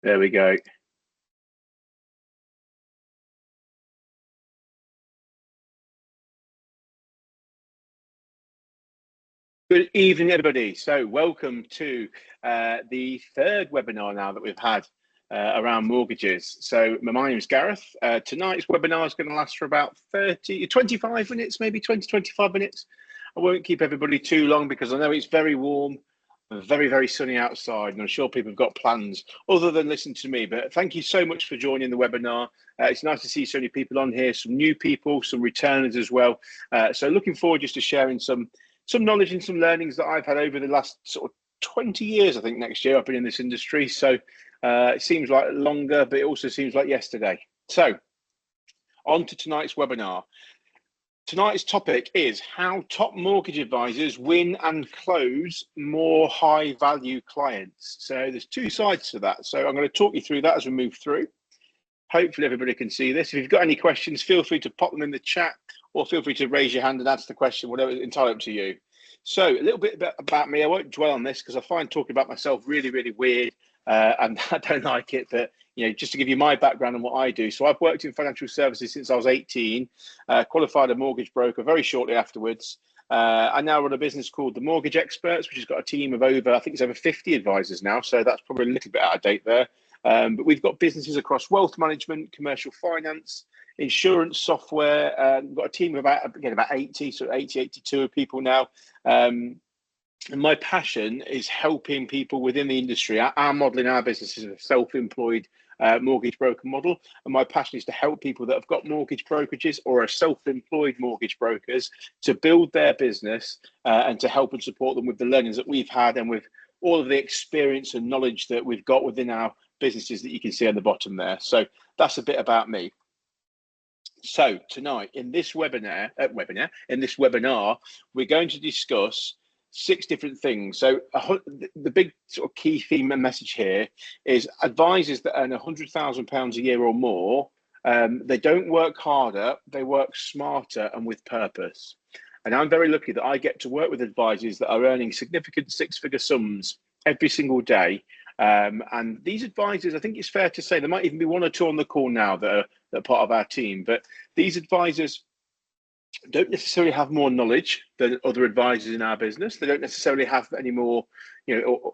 There we go. Good evening, everybody. So, welcome to the third webinar now that we've had around mortgages. So, my name is Gareth. Tonight's webinar is going to last for about 25 minutes, maybe 25 minutes. I won't keep everybody too long because I know it's very warm and very, very sunny outside, and I'm sure people have got plans other than listen to me. But thank you so much for joining the webinar. It's nice to see so many people on here, some new people, some returners as well. So, looking forward just to sharing some knowledge and some learnings that I've had over the last sort of 20 years. I think next year I've been in this industry. So it seems like longer, but it also seems like yesterday. So on to tonight's webinar. Tonight's topic is how top mortgage advisors win and close more high value clients. So there's two sides to that. So I'm going to talk you through that as we move through. Hopefully everybody can see this. If you've got any questions, feel free to pop them in the chat or feel free to raise your hand and answer the question, whatever, entirely up to you. So a little bit about me. I won't dwell on this because I find talking about myself really, really weird and I don't like it. But, just to give you my background and what I do. So I've worked in financial services since I was 18, qualified a mortgage broker very shortly afterwards. I now run a business called The Mortgage Experts, which has got a team of I think it's over 50 advisors now. So that's probably a little bit out of date there. But we've got businesses across wealth management, commercial finance, insurance software. We've got a team of about 80, so 82 people now. And my passion is helping people within the industry. Our model in our business is a self-employed mortgage broker model. And my passion is to help people that have got mortgage brokerages or are self-employed mortgage brokers to build their business and to help and support them with the learnings that we've had and with all of the experience and knowledge that we've got within our businesses that you can see on the bottom there. So that's a bit about me. So tonight in this webinar, we're going to discuss 6 different things. So the big sort of key theme and message here is advisors that earn £100,000 a year or more. They don't work harder, they work smarter and with purpose. And I'm very lucky that I get to work with advisors that are earning significant 6-figure sums every single day. And these advisors, I think it's fair to say, there might even be 1 or 2 on the call now that are part of our team, but these advisors don't necessarily have more knowledge than other advisors in our business. They don't necessarily have any more,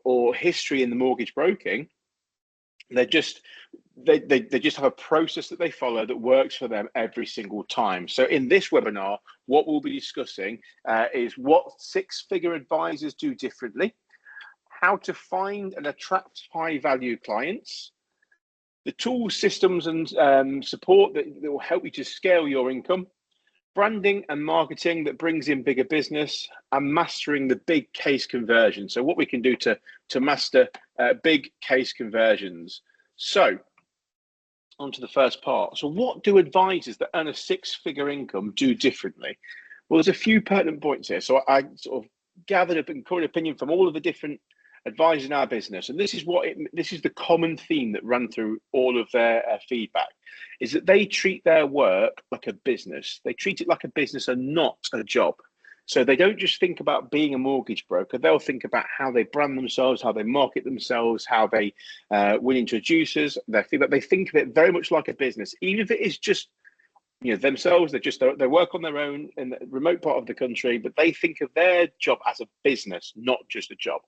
or history in the mortgage broking. They just have a process that they follow that works for them every single time. So in this webinar, what we'll be discussing is what 6-figure advisors do differently, how to find and attract high value clients, the tools, systems and support that will help you to scale your income, branding and marketing that brings in bigger business, and mastering the big case conversion. So what we can do to master big case conversions. So on to the first part. So what do advisors that earn a 6-figure income do differently? Well, there's a few pertinent points here. So I sort of gathered up and caught an opinion from all of the different advisors in our business, and this is the common theme that ran through all of their feedback, is that they treat their work like a business. They treat it like a business and not a job. So they don't just think about being a mortgage broker. They'll think about how they brand themselves, how they market themselves, how they win introducers. They think of it very much like a business, even if it is just themselves. They work on their own in the remote part of the country, but they think of their job as a business, not just a job.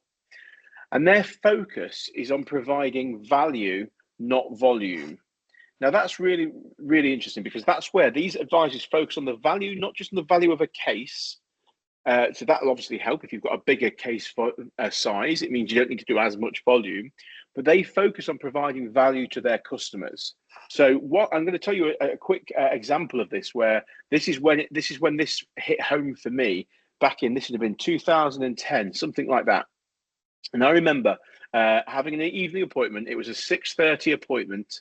And their focus is on providing value, not volume. Now, that's really, really interesting because that's where these advisors focus on the value, not just on the value of a case. So that will obviously help if you've got a bigger case size. It means you don't need to do as much volume, but they focus on providing value to their customers. So what I'm going to tell you a quick example of this, where this is when this hit home for me back in, this would have been 2010, something like that. And I remember having an evening appointment. It was a 6:30 appointment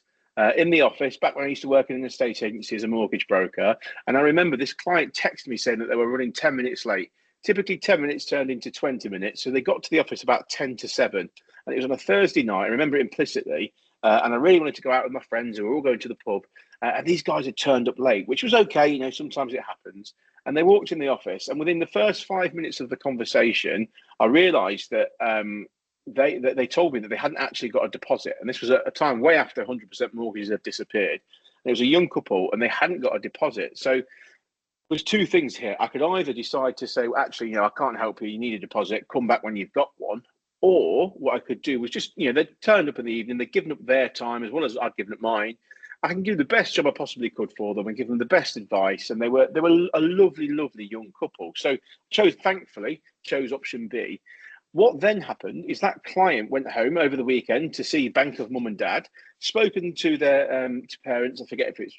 in the office back when I used to work in an estate agency as a mortgage broker. And I remember this client texted me saying that they were running 10 minutes late. Typically 10 minutes turned into 20 minutes. So they got to the office about 10 to 7. And it was on a Thursday night. I remember it implicitly. And I really wanted to go out with my friends who were all going to the pub. And these guys had turned up late, which was okay. Sometimes it happens. And they walked in the office. And within the first 5 minutes of the conversation, I realised that they told me that they hadn't actually got a deposit, and this was at a time way after 100% mortgages had disappeared. And it was a young couple, and they hadn't got a deposit. So there's two things here. I could either decide to say, well, actually, I can't help you. You need a deposit. Come back when you've got one. Or what I could do was just, they turned up in the evening. They'd given up their time as well as I'd given up mine. I can give the best job I possibly could for them and give them the best advice. And they were a lovely, lovely young couple. So thankfully, chose option B. What then happened is that client went home over the weekend to see Bank of Mum and Dad, spoken to their parents. I forget if it's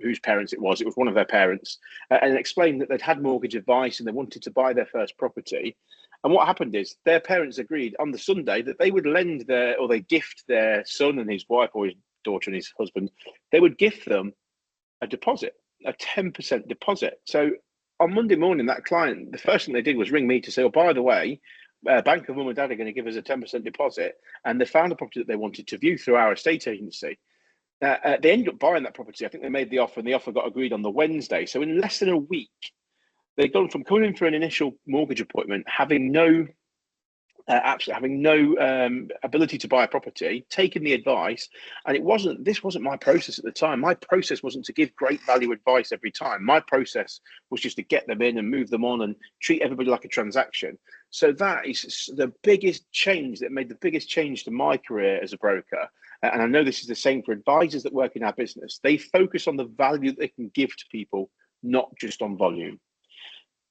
whose parents it was. It was one of their parents, and explained that they'd had mortgage advice and they wanted to buy their first property. And what happened is their parents agreed on the Sunday that they would they gift their son and his wife, or his daughter and his husband, they would gift them a deposit, a 10% deposit. So on Monday morning, that client, the first thing they did was ring me to say, oh, by the way, Bank of Mum and Dad are going to give us a 10% deposit. And they found a property that they wanted to view through our estate agency. They ended up buying that property. I think they made the offer and the offer got agreed on the Wednesday. So in less than a week, they'd gone from coming in for an initial mortgage appointment, having no ability to buy a property, taking the advice. And this wasn't my process at the time. My process wasn't to give great value advice every time. My process was just to get them in and move them on and treat everybody like a transaction. So that is the biggest change that made the biggest change to my career as a broker. And I know this is the same for advisors that work in our business. They focus on the value that they can give to people, not just on volume.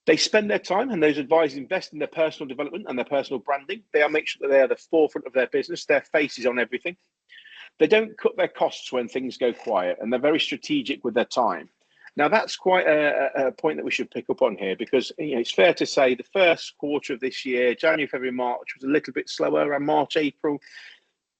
They spend their time, and those advisors invest in their personal development and their personal branding. They make sure that they are the forefront of their business. Their face is on everything. They don't cut their costs when things go quiet, and they're very strategic with their time. Now, that's quite a point that we should pick up on here, because it's fair to say the first quarter of this year, January, February, March, was a little bit slower. Around March, April,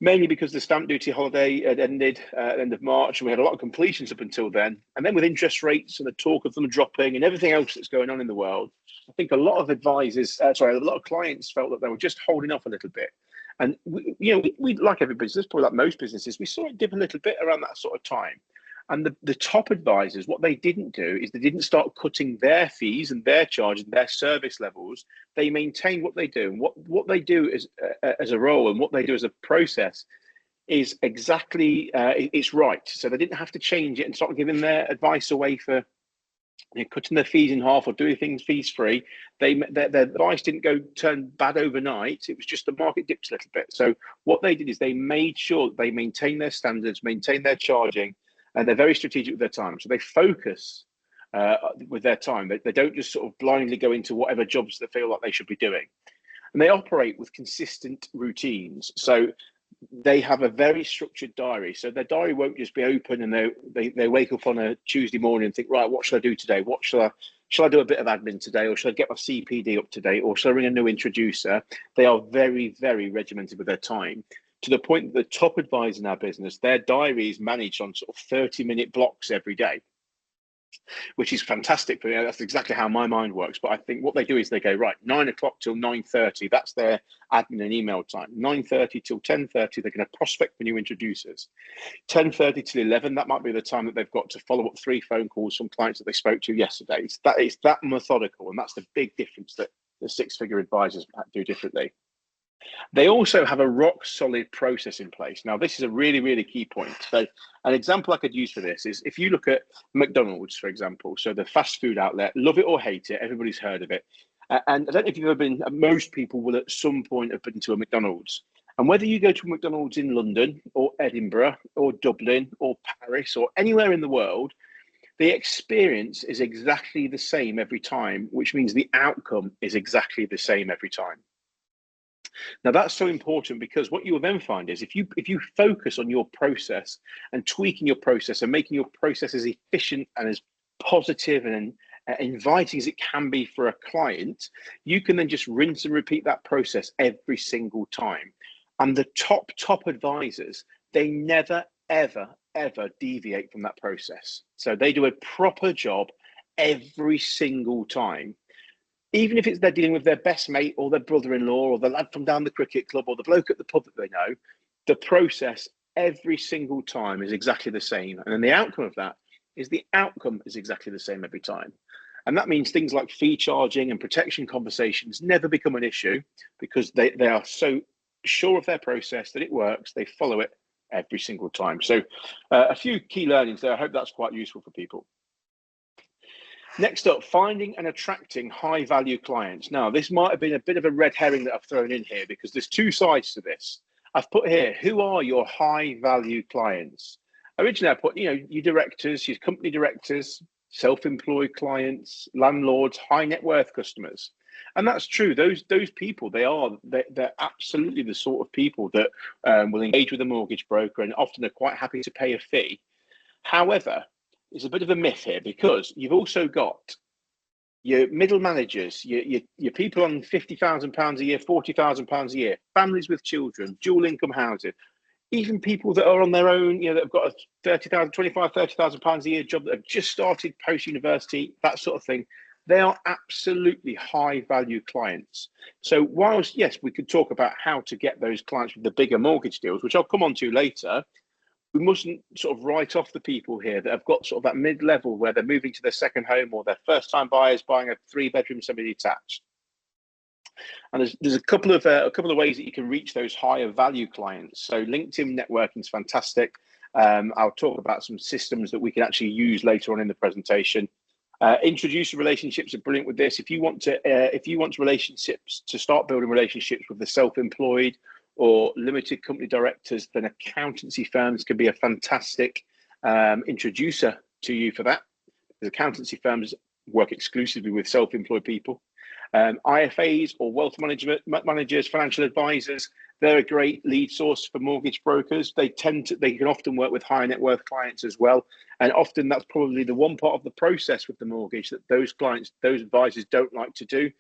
mainly because the stamp duty holiday had ended at the end of March, and we had a lot of completions up until then. And then with interest rates and the talk of them dropping and everything else that's going on in the world, I think a lot of clients felt that they were just holding off a little bit. And we like every business, probably like most businesses, we saw it dip a little bit around that sort of time. And the top advisors, what they didn't do is they didn't start cutting their fees and their charges and their service levels. They maintain what they do. And what they do as a role and what they do as a process is exactly, it's right. So they didn't have to change it and start giving their advice away for cutting their fees in half or doing things fees free. Their advice didn't turn bad overnight. It was just the market dipped a little bit. So what they did is they made sure that they maintain their standards, maintain their charging, and they're very strategic with their time. So they focus with their time. They don't just sort of blindly go into whatever jobs they feel like they should be doing. And they operate with consistent routines. So they have a very structured diary. So their diary won't just be open and they wake up on a Tuesday morning and think, right, what should I do today? Shall I do a bit of admin today, or should I get my CPD up to date, or should I ring a new introducer? They are very, very regimented with their time, to the point that the top advisors in our business, their diary is managed on sort of 30-minute blocks every day, which is fantastic for me. That's exactly how my mind works. But I think what they do is they go, right, 9 o'clock till 9:30, that's their admin and email time. 9:30 till 10:30, they're going to prospect for new introducers. 10:30 till 11, that might be the time that they've got to follow up 3 phone calls from clients that they spoke to yesterday. It's that methodical, and that's the big difference that the six-figure advisors do differently. They also have a rock solid process in place. Now, this is a really, really key point. So an example I could use for this is if you look at McDonald's, for example, so the fast food outlet, love it or hate it, everybody's heard of it. And I don't know if you've ever been, most people will at some point have been to a McDonald's. And whether you go to a McDonald's in London or Edinburgh or Dublin or Paris or anywhere in the world, the experience is exactly the same every time, which means the outcome is exactly the same every time. Now, that's so important, because what you will then find is if you focus on your process and tweaking your process and making your process as efficient and as positive and inviting as it can be for a client, you can then just rinse and repeat that process every single time. And the top advisors, they never, ever, ever deviate from that process. So they do a proper job every single time. Even if they're dealing with their best mate or their brother-in-law or the lad from down the cricket club or the bloke at the pub that they know, the process every single time is exactly the same. And then the outcome of that is exactly the same every time. And that means things like fee charging and protection conversations never become an issue, because they are so sure of their process, that it works, they follow it every single time. So a few key learnings there. I hope that's quite useful for people. Next up, finding and attracting high value clients. Now, this might have been a bit of a red herring that I've thrown in here because there's two sides to this. I've put here, who are your high value clients? Originally, I put, your directors, your company directors, self-employed clients, landlords, high net worth customers. And that's true. Those people, they're absolutely the sort of people that will engage with a mortgage broker and often are quite happy to pay a fee. However, there's a bit of a myth here because you've also got your middle managers, your people on £50,000 a year, £40,000 a year, families with children, dual income housing, even people that are on their own, that have got a £30,000 a year job that have just started post-university, that sort of thing. They are absolutely high value clients. So whilst, yes, we could talk about how to get those clients with the bigger mortgage deals, which I'll come on to later, we mustn't sort of write off the people here that have got sort of that mid-level where they're moving to their second home or their first-time buyers buying a 3-bedroom semi-detached. And there's a couple of ways that you can reach those higher value clients. So LinkedIn networking is fantastic. I'll talk about some systems that we can actually use later on in the presentation. Introducer relationships are brilliant with this. If you want relationships to start building relationships with the self-employed or limited company directors, then accountancy firms can be a fantastic introducer to you for that. Because accountancy firms work exclusively with self-employed people. IFAs or wealth managers, financial advisors, they're a great lead source for mortgage brokers. They can often work with high net worth clients as well. And often that's probably the one part of the process with the mortgage that those advisors don't like to do,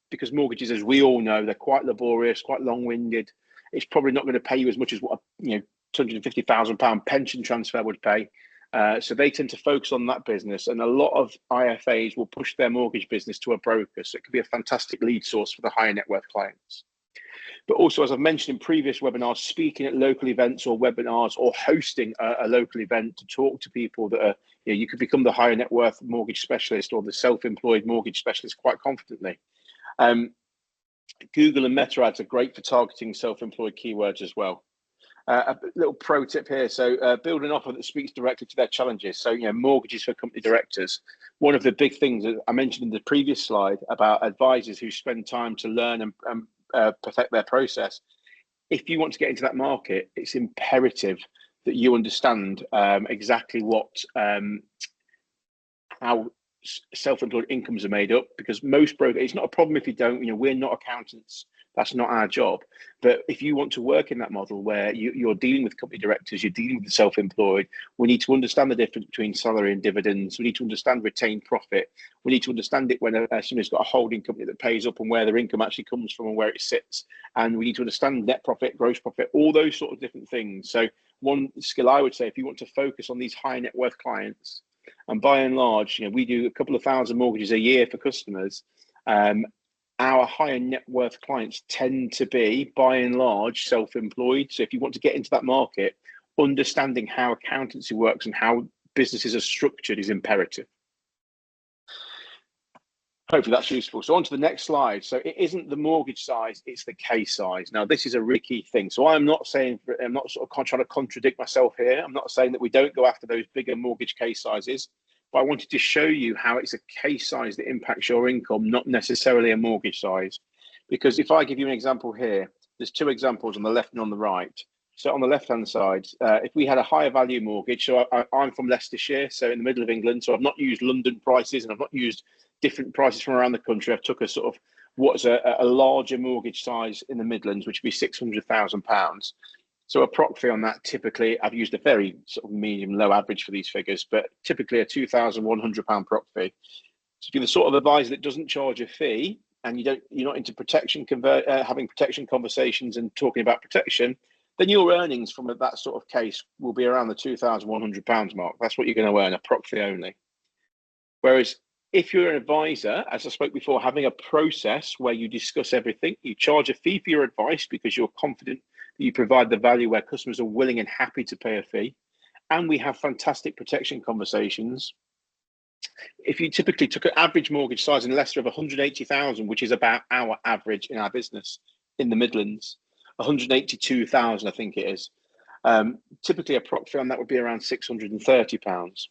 because mortgages, as we all know, they're quite laborious, quite long-winded. It's probably not going to pay you as much as what a £250,000 pension transfer would pay. So they tend to focus on that business, and a lot of IFAs will push their mortgage business to a broker. So it could be a fantastic lead source for the higher net worth clients. But also, as I've mentioned in previous webinars, speaking at local events or webinars, or hosting a local event to talk to people that are, you could become the higher net worth mortgage specialist or the self-employed mortgage specialist quite confidently. Google and Meta ads are great for targeting self-employed keywords as well. A little pro tip here. So build an offer that speaks directly to their challenges. So, mortgages for company directors. One of the big things that I mentioned in the previous slide about advisors who spend time to learn and perfect their process. If you want to get into that market, it's imperative that you understand exactly how self-employed incomes are made up, because most brokers, it's not a problem if you don't. We're not accountants, that's not our job. But if you want to work in that model where you're dealing with company directors, you're dealing with the self-employed, we need to understand the difference between salary and dividends. We need to understand retained profit. We need to understand it when someone's got a holding company that pays up and where their income actually comes from and where it sits. And we need to understand net profit, gross profit, all those sort of different things. So one skill I would say, if you want to focus on these high net worth clients, and by and large, we do a couple of thousand mortgages a year for customers. Our higher net worth clients tend to be, by and large, self-employed. So if you want to get into that market, understanding how accountancy works and how businesses are structured is imperative. Hopefully that's useful. So on to the next slide. So it isn't the mortgage size, it's the case size. Now, this is a really key thing. So I'm not sort of trying to contradict myself here. I'm not saying that we don't go after those bigger mortgage case sizes, but I wanted to show you how it's a case size that impacts your income, not necessarily a mortgage size. Because if I give you an example here, there's two examples on the left and on the right. So on the left-hand side, if we had a higher value mortgage, so I'm from Leicestershire, so in the middle of England, so I've not used London prices and I've not used different prices from around the country. I've took a sort of what's a larger mortgage size in the Midlands, which would be £600,000. So a proc fee on that, typically, I've used a very sort of medium, low average for these figures, but typically a £2,100 proc fee. So if you're the sort of advisor that doesn't charge a fee and you're not into protection, having protection conversations and talking about protection, then your earnings from that sort of case will be around the £2,100 mark. That's what you're going to earn, a proc fee only. Whereas if you're an advisor, as I spoke before, having a process where you discuss everything, you charge a fee for your advice because you're confident that you provide the value where customers are willing and happy to pay a fee, and we have fantastic protection conversations. If you typically took an average mortgage size in Leicester of 180,000, which is about our average in our business in the Midlands, 182,000, I think it is. Typically, a prop fee on that would be around £630.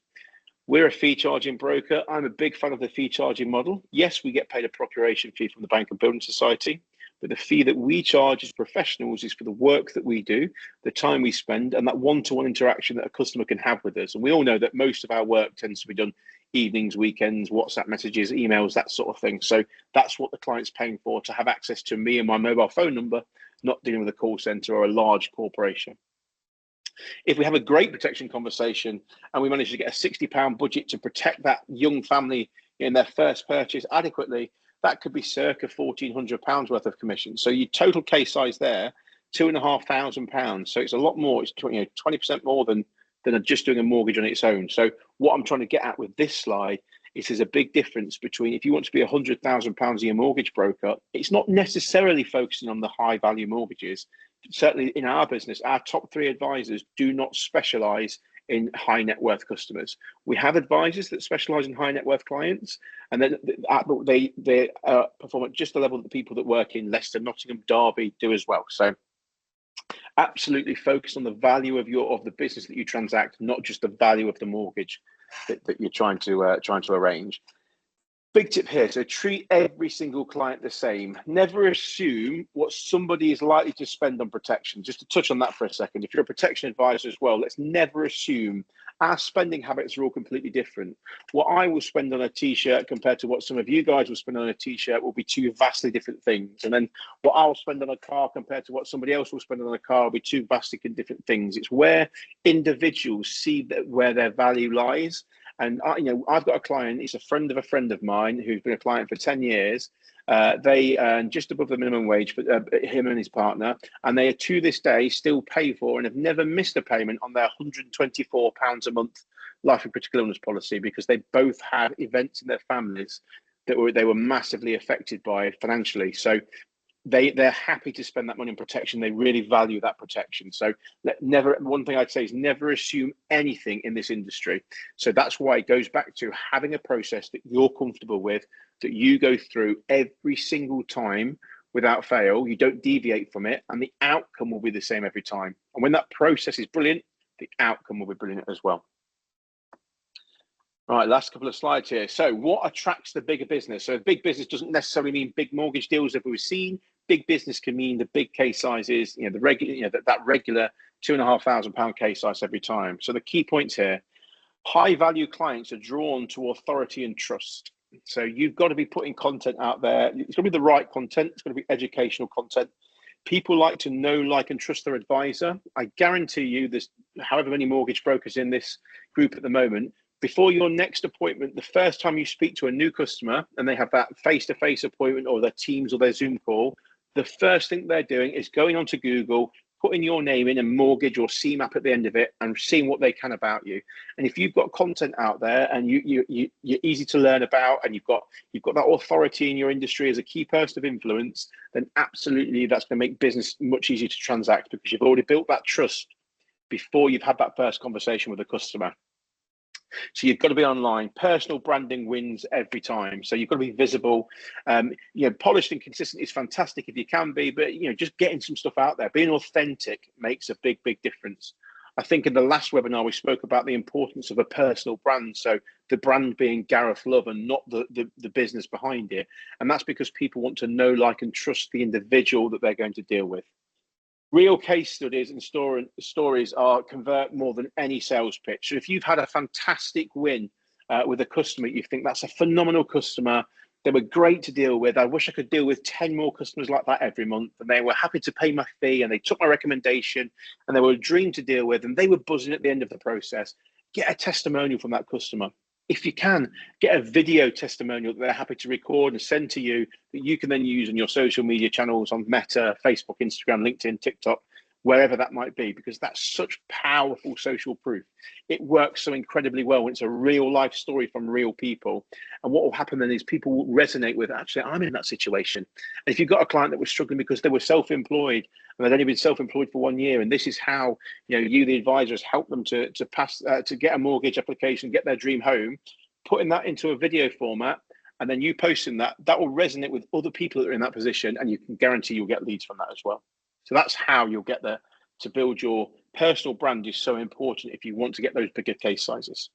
We're a fee charging broker. I'm a big fan of the fee charging model. Yes, we get paid a procuration fee from the Bank and Building Society, but the fee that we charge as professionals is for the work that we do, the time we spend, and that one-to-one interaction that a customer can have with us. And we all know that most of our work tends to be done evenings, weekends, WhatsApp messages, emails, that sort of thing. So that's what the client's paying for, to have access to me and my mobile phone number, not dealing with a call center or a large corporation. If we have a great protection conversation and we manage to get a £60 budget to protect that young family in their first purchase adequately, that could be circa £1,400 worth of commission. So your total case size there, £2,500. So it's a lot more. It's 20% more than just doing a mortgage on its own. So what I'm trying to get at with this slide is there's a big difference between, if you want to be a £100,000 a year mortgage broker, it's not necessarily focusing on the high value mortgages. Certainly in our business, our top 3 advisors do not specialize in high net worth customers. We have advisors that specialize in high net worth clients, and then they perform at just the level that the people that work in Leicester, Nottingham, Derby do as well. So absolutely focus on the value of the business that you transact, not just the value of the mortgage that you're trying to arrange. Big tip here, so treat every single client the same. Never assume what somebody is likely to spend on protection. Just to touch on that for a second, if you're a protection advisor as well, let's never assume. Our spending habits are all completely different. What I will spend on a t-shirt compared to what some of you guys will spend on a t-shirt will be 2 vastly different things. And then what I'll spend on a car compared to what somebody else will spend on a car will be 2 vastly different things. It's where individuals see where their value lies. And I've got a client, he's a friend of mine who's been a client for 10 years. They earn just above the minimum wage for him and his partner, and they are to this day still pay for and have never missed a payment on their £124 a month life and critical illness policy, because they both had events in their families that they were massively affected by financially. So they're happy to spend that money on protection. They really value that protection. So one thing I'd say is never assume anything in this industry. So that's why it goes back to having a process that you're comfortable with, that you go through every single time without fail. You don't deviate from it, and the outcome will be the same every time. And when that process is brilliant, the outcome will be brilliant as well. All right, last couple of slides here. So what attracts the bigger business? So big business doesn't necessarily mean big mortgage deals that we've seen. Big business can mean the big case sizes, the regular, that regular £2,500 case size every time. So the key points here: high value clients are drawn to authority and trust. So you've got to be putting content out there. It's going to be the right content. It's going to be educational content. People like to know, like, and trust their advisor. I guarantee you there's however many mortgage brokers in this group at the moment. Before your next appointment, the first time you speak to a new customer and they have that face-to-face appointment or their Teams or their Zoom call, the first thing they're doing is going onto Google, putting your name in and mortgage or CMAP at the end of it, and seeing what they can about you. And if you've got content out there and you're easy to learn about, and you've got that authority in your industry as a key person of influence, then absolutely that's going to make business much easier to transact, because you've already built that trust before you've had that first conversation with the customer. So you've got to be online. Personal branding wins every time. So you've got to be visible. Polished and consistent is fantastic if you can be, but just getting some stuff out there, being authentic makes a big difference. I think in the last webinar we spoke about the importance of a personal brand. So the brand being Gareth Love and not the business behind it. And that's because people want to know, like, and trust the individual that they're going to deal with. Real case studies and stories are convert more than any sales pitch. So if you've had a fantastic win with a customer, you think that's a phenomenal customer, they were great to deal with, I wish I could deal with 10 more customers like that every month, and they were happy to pay my fee, and they took my recommendation, and they were a dream to deal with, and they were buzzing at the end of the process, get a testimonial from that customer. If you can, get a video testimonial that they're happy to record and send to you, that you can then use on your social media channels on Meta, Facebook, Instagram, LinkedIn, TikTok, wherever that might be, because that's such powerful social proof. It works so incredibly well when it's a real life story from real people. And what will happen then is people will resonate with, actually, I'm in that situation. And if you've got a client that was struggling because they were self-employed and they'd only been self-employed for 1 year, and this is how you, the advisors, help them to pass to get a mortgage application, get their dream home, putting that into a video format, and then you posting that will resonate with other people that are in that position, and you can guarantee you'll get leads from that as well. So that's how you'll get there. To build your personal brand is so important if you want to get those bigger case sizes.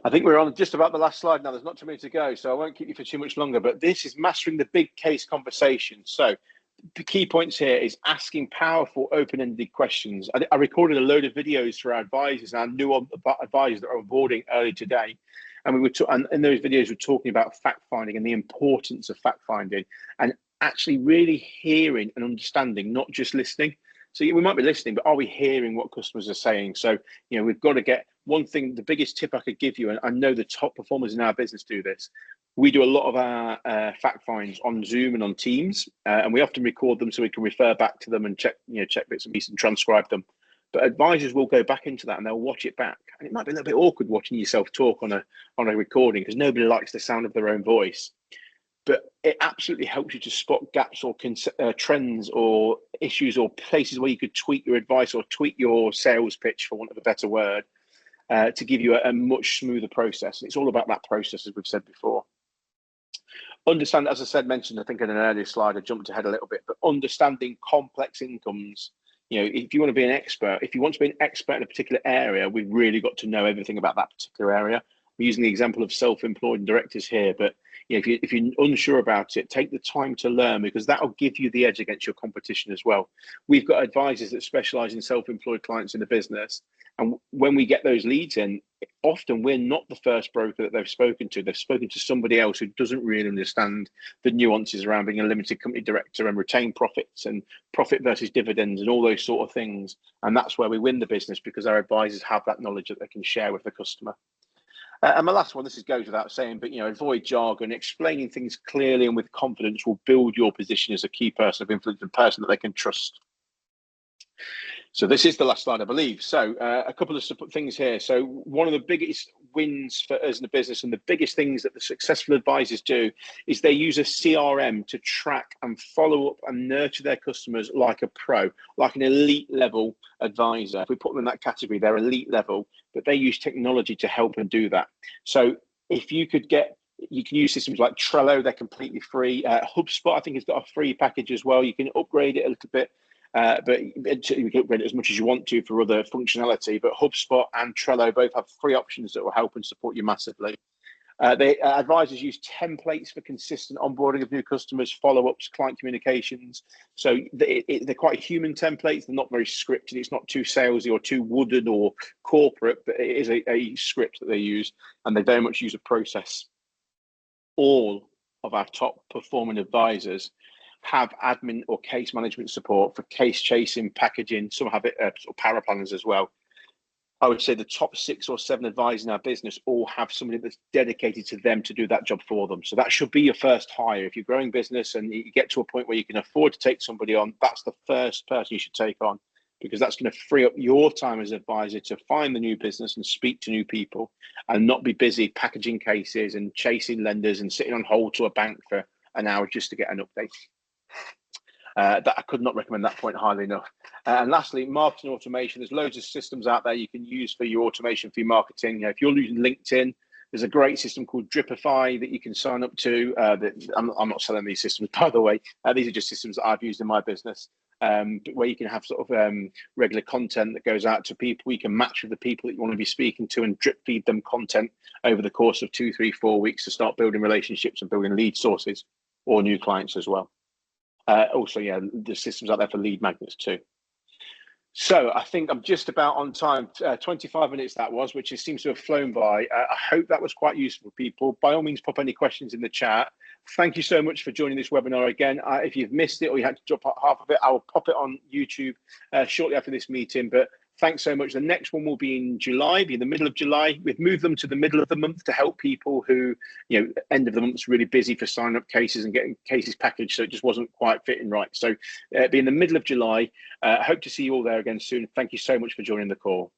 I think we're on just about the last slide now. There's not too many to go, so I won't keep you for too much longer, but this is mastering the big case conversation. So the key points here is asking powerful, open-ended questions. I recorded a load of videos for our advisors and our new advisors that are onboarding early today. And and in those videos, we're talking about fact finding and the importance of fact finding and actually really hearing and understanding, not just listening. So we might be listening, but are we hearing what customers are saying? So, we've got to get one thing, the biggest tip I could give you, and I know the top performers in our business do this. We do a lot of our fact finds on Zoom and on Teams, and we often record them so we can refer back to them and check bits and pieces and transcribe them. But advisors will go back into that and they'll watch it back. And it might be a little bit awkward watching yourself talk on a recording because nobody likes the sound of their own voice. But it absolutely helps you to spot gaps or trends or issues or places where you could tweak your advice or tweak your sales pitch, for want of a better word, to give you a much smoother process. And it's all about that process, as we've said before. Understand, as I said, mentioned, I think in an earlier slide, I jumped ahead a little bit, but understanding complex incomes. If you want to be an expert, if you want to be an expert in a particular area, we've really got to know everything about that particular area. We're using the example of self-employed directors here, but if you're unsure about it, take the time to learn, because that'll give you the edge against your competition as well. We've got advisors that specialize in self-employed clients in the business. And when we get those leads in, often we're not the first broker that they've spoken to. They've spoken to somebody else who doesn't really understand the nuances around being a limited company director and retained profits and profit versus dividends and all those sort of things. And that's where we win the business, because our advisors have that knowledge that they can share with the customer. And my last one, this goes without saying, but avoid jargon. Explaining things clearly and with confidence will build your position as a key person of influence and person that they can trust. So this is the last slide, I believe. So a couple of things here. So one of the biggest wins for us in the business, and the biggest things that the successful advisors do, is they use a CRM to track and follow up and nurture their customers like a pro, like an elite level advisor. If we put them in that category, they're elite level, but they use technology to help them do that. So if you could you can use systems like Trello, they're completely free. HubSpot, I think, has got a free package as well. You can upgrade it a little bit. But you can upgrade it as much as you want to for other functionality. But HubSpot and Trello both have free options that will help and support you massively. Advisors use templates for consistent onboarding of new customers, follow-ups, client communications. So they're quite human templates. They're not very scripted. It's not too salesy or too wooden or corporate, but it is a script that they use, and they very much use a process. All of our top performing advisors have admin or case management support for case chasing, packaging. Some have it sort of power planners as well. I would say the top 6 or 7 advisors in our business all have somebody that's dedicated to them to do that job for them. So that should be your first hire. If you're growing business and you get to a point where you can afford to take somebody on, that's the first person you should take on, because that's going to free up your time as an advisor to find the new business and speak to new people, and not be busy packaging cases and chasing lenders and sitting on hold to a bank for an hour just to get an update. That I could not recommend that point highly enough. And lastly, marketing automation. There's loads of systems out there you can use for your automation for your marketing. If you're using LinkedIn, there's a great system called Dripify that you can sign up to. I'm not selling these systems, by the way. These are just systems that I've used in my business, where you can have sort of regular content that goes out to people. You can match with the people that you want to be speaking to and drip feed them content over the course of 2, 3, 4 weeks to start building relationships and building lead sources or new clients as well. Also, there's systems out there for lead magnets too. So I think I'm just about on time. 25 minutes that was, which seems to have flown by. I hope that was quite useful for people. By all means, pop any questions in the chat. Thank you so much for joining this webinar again. If you've missed it or you had to drop half of it, I will pop it on YouTube shortly after this meeting. But thanks so much. The next one will be in July, be in the middle of July. We've moved them to the middle of the month to help people who, end of the month's really busy for signing up cases and getting cases packaged, so it just wasn't quite fitting right. So be in the middle of July. I hope to see you all there again soon. Thank you so much for joining the call.